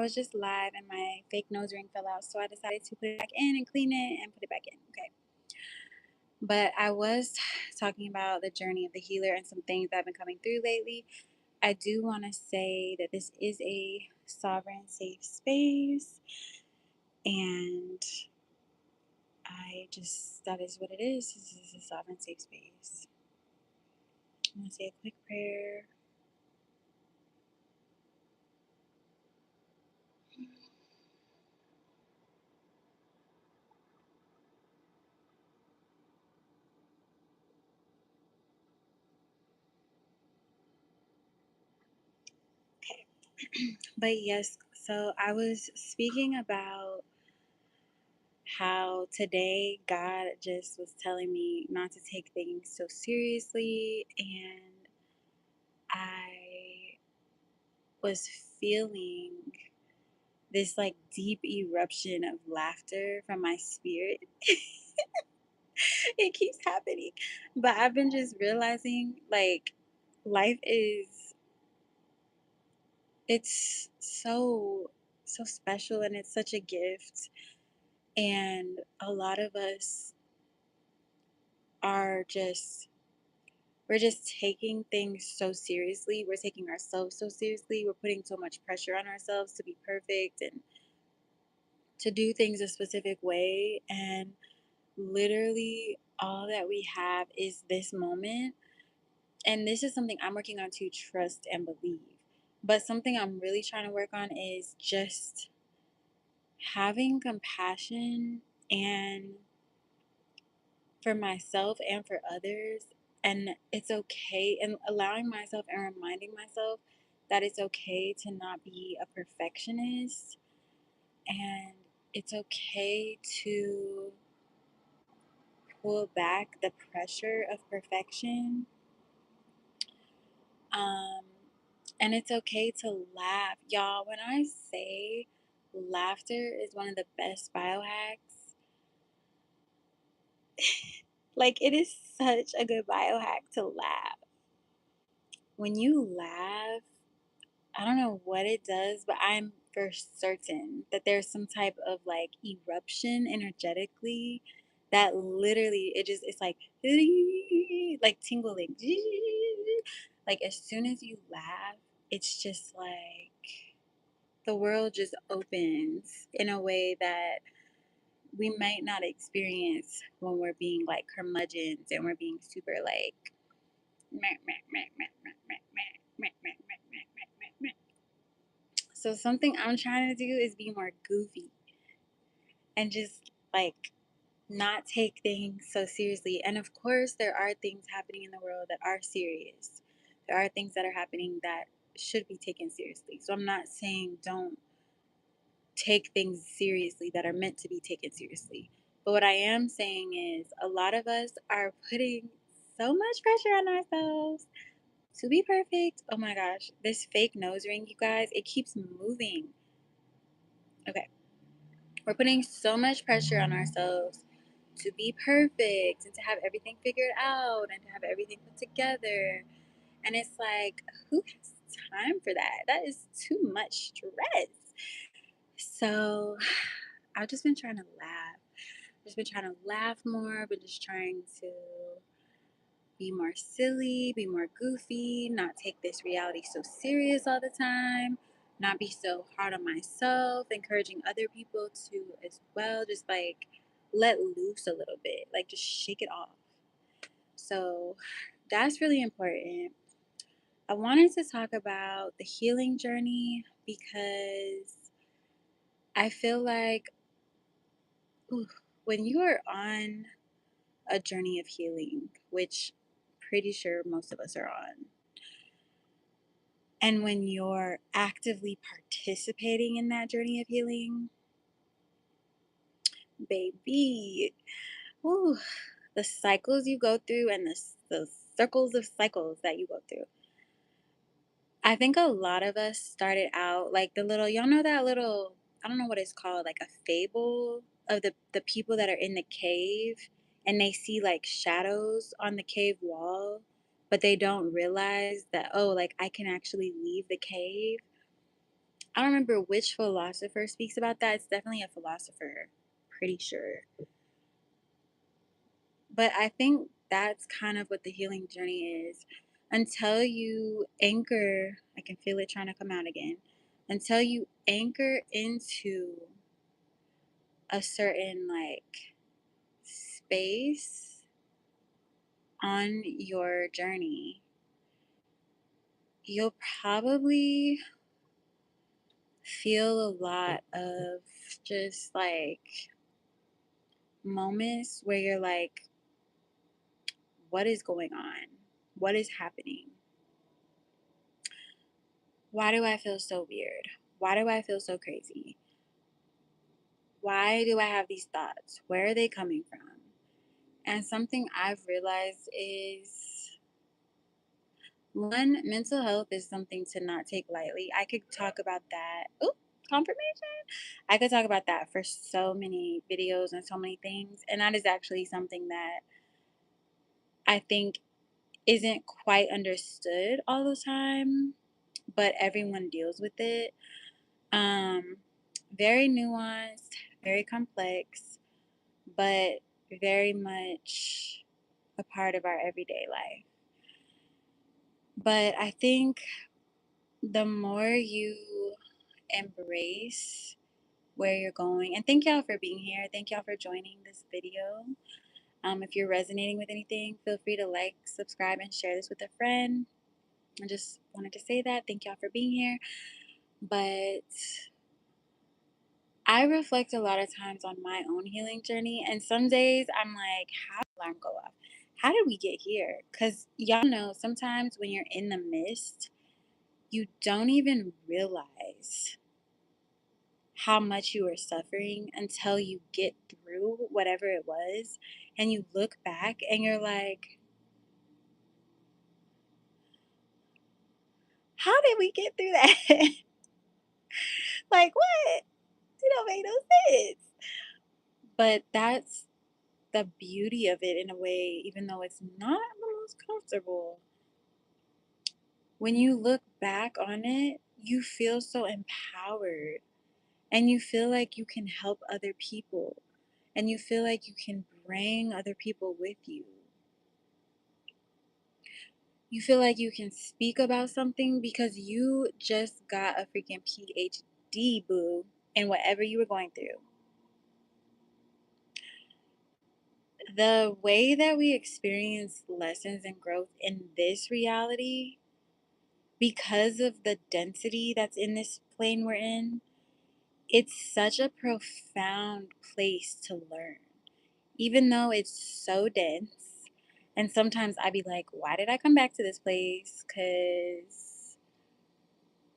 was just live and my fake nose ring fell out, so I decided to put it back in and clean it and put it back in. Okay. But I was talking about the journey of the healer and some things that have been coming through lately. I do want to say that this is a sovereign, safe space, and that is what it is. This is a sovereign, safe space. I'm going to say a quick prayer. Okay. But yes, so I was speaking about how today God just was telling me not to take things so seriously, and I was feeling this like deep eruption of laughter from my spirit. It keeps happening. But I've been just realizing like life is it's so special and it's such a gift, and a lot of us are just we're just taking things so seriously. We're taking ourselves so seriously. We're putting so much pressure on ourselves to be perfect and to do things a specific way. And literally, all that we have is this moment. And this is something I'm working on to trust and believe. But something I'm really trying to work on is just having compassion and for myself and for others. And it's okay, and allowing myself and reminding myself that it's okay to not be a perfectionist, and it's okay to pull back the pressure of perfection. um and it's okay to laugh, y'all. When I say laughter is one of the best biohacks, like it is such a good biohack to laugh. When you laugh, I don't know what it does, but I'm for certain that there's some type of like eruption energetically that literally it's like tingling. Like as soon as you laugh, it's just like the world just opens in a way that we might not experience when we're being like curmudgeons and we're being super like meh, meh, meh, meh, meh, meh, meh, meh, meh, meh, meh, meh, meh, meh. So something I'm trying to do is be more goofy and just like not take things so seriously. And of course, there are things happening in the world that are serious. There are things that are happening that should be taken seriously. So I'm not saying don't take things seriously that are meant to be taken seriously. But what I am saying is a lot of us are putting so much pressure on ourselves to be perfect. Oh my gosh, this fake nose ring, you guys, it keeps moving. Okay. We're putting so much pressure on ourselves to be perfect and to have everything figured out and to have everything put together. And it's like, who has time for that? That is too much stress. So I've just been trying to laugh. Just been trying to laugh more, but just trying to be more silly, be more goofy, not take this reality so serious all the time, not be so hard on myself, encouraging other people to as well, just like let loose a little bit, like just shake it off. So that's really important. I wanted to talk about the healing journey because I feel like ooh, when you are on a journey of healing, which pretty sure most of us are on, and when you're actively participating in that journey of healing, baby, ooh, the cycles you go through and the circles of cycles that you go through. I think a lot of us started out like the little, y'all know that little, I don't know what it's called, like a fable of the people that are in the cave and they see like shadows on the cave wall, but they don't realize that, oh, like I can actually leave the cave. I don't remember which philosopher speaks about that. It's definitely a philosopher, pretty sure. But I think that's kind of what the healing journey is. Until you anchor, I can feel it trying to come out again. Until you anchor into a certain like space on your journey, you'll probably feel a lot of just like moments where you're like, what is going on? What is happening? Why do I feel so weird? Why do I feel so crazy? Why do I have these thoughts? Where are they coming from? And something I've realized is one, mental health is something to not take lightly. I could talk about that. Oh, confirmation. I could talk about that for so many videos and so many things. And that is actually something that I think isn't quite understood all the time, but everyone deals with it. Um, Very nuanced, very complex, but very much a part of our everyday life. But I think the more you embrace where you're going, and thank y'all for being here. Thank y'all for joining this video. If you're resonating with anything, feel free to like, subscribe, and share this with a friend. I just wanted to say that. Thank y'all for being here. But I reflect a lot of times on my own healing journey, and some days I'm like, how did the alarm go off? How did we get here? Because y'all know sometimes when you're in the midst, you don't even realize how much you are suffering until you get through whatever it was, and you look back and you're like, how did we get through that? Like, what? It don't make no sense. But that's the beauty of it in a way, even though it's not the most comfortable. When you look back on it, you feel so empowered and you feel like you can help other people and you feel like you can bring other people with you. You feel like you can speak about something because you just got a freaking PhD, boo, in whatever you were going through. The way that we experience lessons and growth in this reality, because of the density that's in this plane we're in, it's such a profound place to learn. Even though it's so dense, and sometimes I'd be like, why did I come back to this place? Because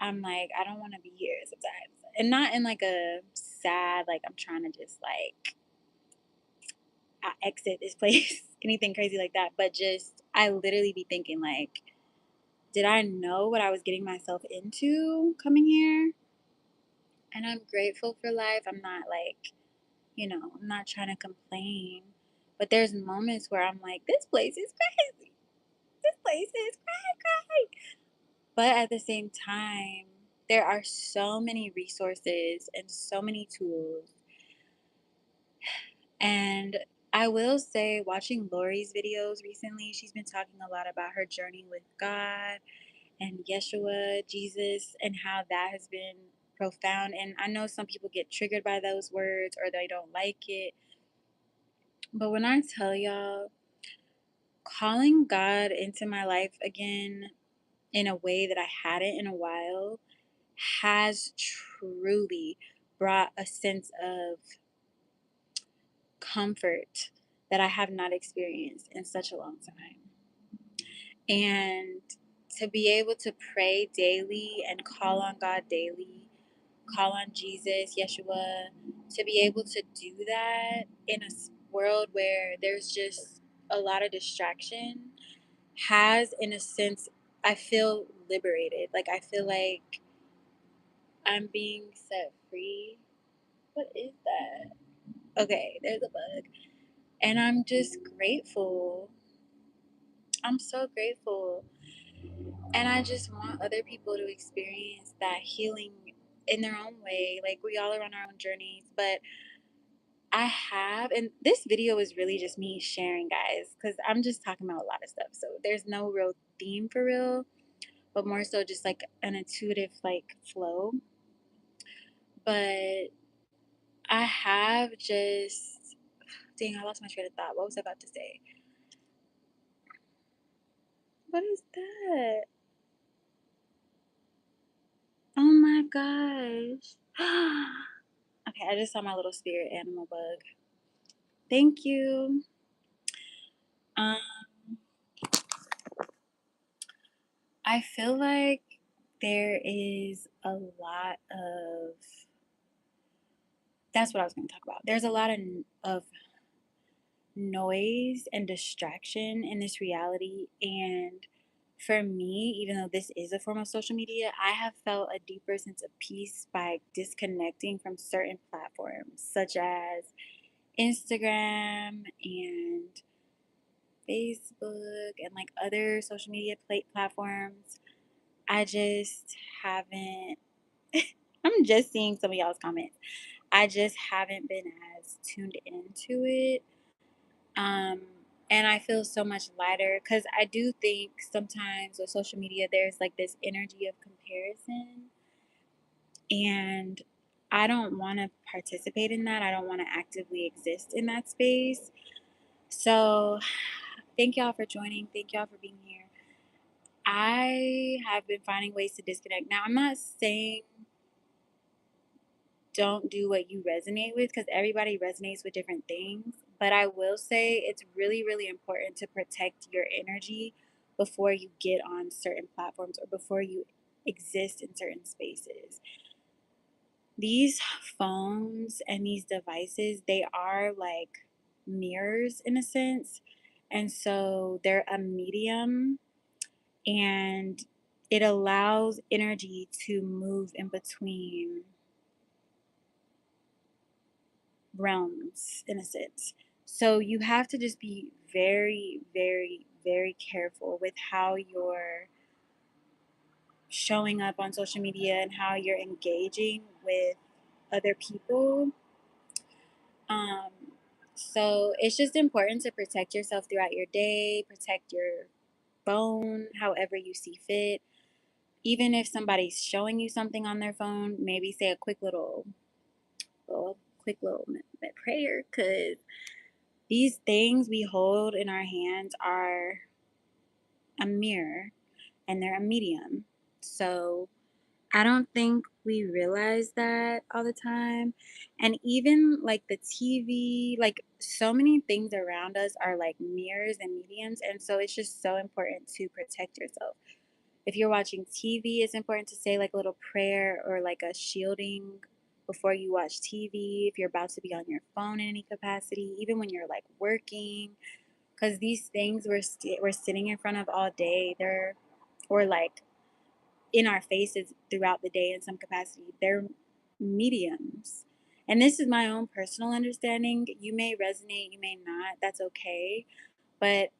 I'm like, I don't want to be here sometimes. And not in like a sad, like I'm trying to just like I exit this place, anything crazy like that. But just, I literally be thinking, like, did I know what I was getting myself into coming here? And I'm grateful for life. I'm not like, I'm not trying to complain. But there's moments where I'm like, this place is crazy. This place is crazy. But at the same time, there are so many resources and so many tools. And I will say, watching Lori's videos recently, she's been talking a lot about her journey with God and Yeshua, Jesus, and how that has been profound. And I know some people get triggered by those words or they don't like it. But when I tell y'all, calling God into my life again in a way that I hadn't in a while has truly brought a sense of comfort that I have not experienced in such a long time. And to be able to pray daily and call on God daily, call on Jesus, Yeshua, to be able to do that in a world where there's just a lot of distraction has, in a sense, I feel liberated. Like, I feel like I'm being set free. What is that? Okay, there's a bug. And I'm just grateful. I'm so grateful. And I just want other people to experience that healing in their own way. Like, we all are on our own journeys, but I have, and this video is really just me sharing, guys, because I'm just talking about a lot of stuff. So there's no real theme for real, but more so just like an intuitive like flow. But I have just, dang, I lost my train of thought. What was I about to say? What is that? Oh my gosh. Okay, I just saw my little spirit animal bug. Thank you. Um, I feel like there is a lot of, that's what I was going to talk about. There's a lot of noise and distraction in this reality. And for me, even though this is a form of social media, I have felt a deeper sense of peace by disconnecting from certain platforms such as Instagram and Facebook and like other social media platforms. I just haven't, I'm just seeing some of y'all's comments. I just haven't been as tuned into it. Um, and I feel so much lighter because I do think sometimes with social media, there's like this energy of comparison. And I don't want to participate in that. I don't want to actively exist in that space. So thank y'all for joining. Thank y'all for being here. I have been finding ways to disconnect. Now, I'm not saying don't do what you resonate with because everybody resonates with different things. But I will say it's really, really important to protect your energy before you get on certain platforms or before you exist in certain spaces. These phones and these devices, they are like mirrors in a sense. And so they're a medium and it allows energy to move in between realms in a sense. So you have to just be very, very, very careful with how you're showing up on social media and how you're engaging with other people. Um, so it's just important to protect yourself throughout your day, protect your phone however you see fit. Even if somebody's showing you something on their phone, maybe say a quick little prayer, because these things we hold in our hands are a mirror and they're a medium. So I don't think we realize that all the time. And even like the TV, like so many things around us are like mirrors and mediums. And so it's just so important to protect yourself. If you're watching TV, it's important to say like a little prayer or like a shielding before you watch TV. If you're about to be on your phone in any capacity, even when you're like working, because these things we're sitting in front of all day, they're or like in our faces throughout the day in some capacity. They're mediums. And this is my own personal understanding. You may resonate, you may not. That's okay. But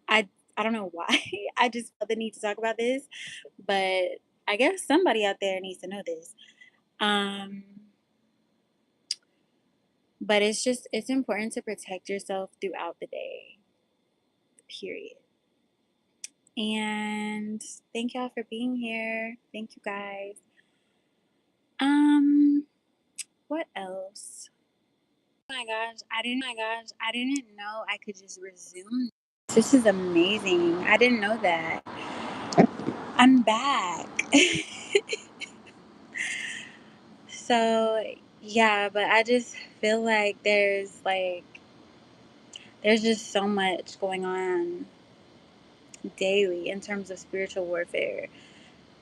I I don't know why. I just felt the need to talk about this. But I guess somebody out there needs to know this. Um, but it's important to protect yourself throughout the day. Period. And thank y'all for being here. Thank you guys. Um, what else? Oh my gosh, I didn't know I could just resume. This is amazing. I didn't know that. I'm back. So, yeah, but I just feel like there's just so much going on daily in terms of spiritual warfare.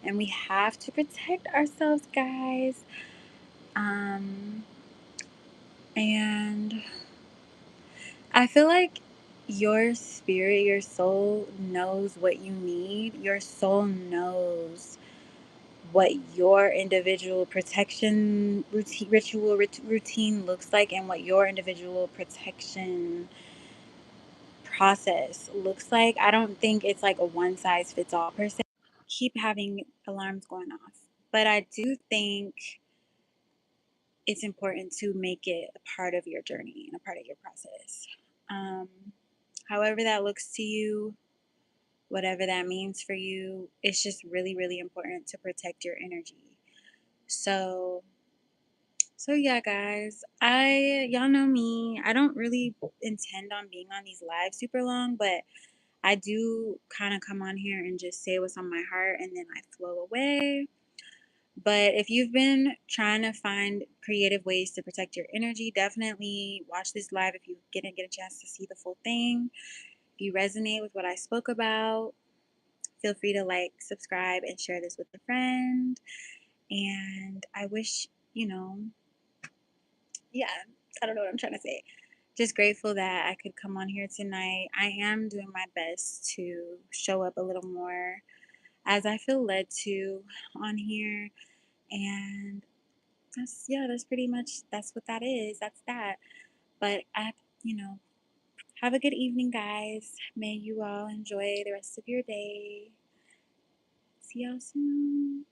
And we have to protect ourselves, guys. Um, and I feel like your spirit, your soul knows what you need. Your soul knows what your individual protection routine looks like and what your individual protection process looks like. I don't think it's like a one size fits all per se. Keep having alarms going off. But I do think it's important to make it a part of your journey and a part of your process. Um, However that looks to you, whatever that means for you, it's just really, really important to protect your energy. So, so yeah, guys, y'all know me. I don't really intend on being on these lives super long, but I do kind of come on here and just say what's on my heart and then I flow away. But if you've been trying to find creative ways to protect your energy, definitely watch this live if you didn't get a chance to see the full thing. If you resonate with what I spoke about, feel free to like, subscribe, and share this with a friend. And I wish, yeah, I don't know what I'm trying to say. Just grateful that I could come on here tonight. I am doing my best to show up a little more as I feel led to on here. And that's pretty much that's what that is. That's that. But you know, have a good evening, guys. May you all enjoy the rest of your day. See y'all soon.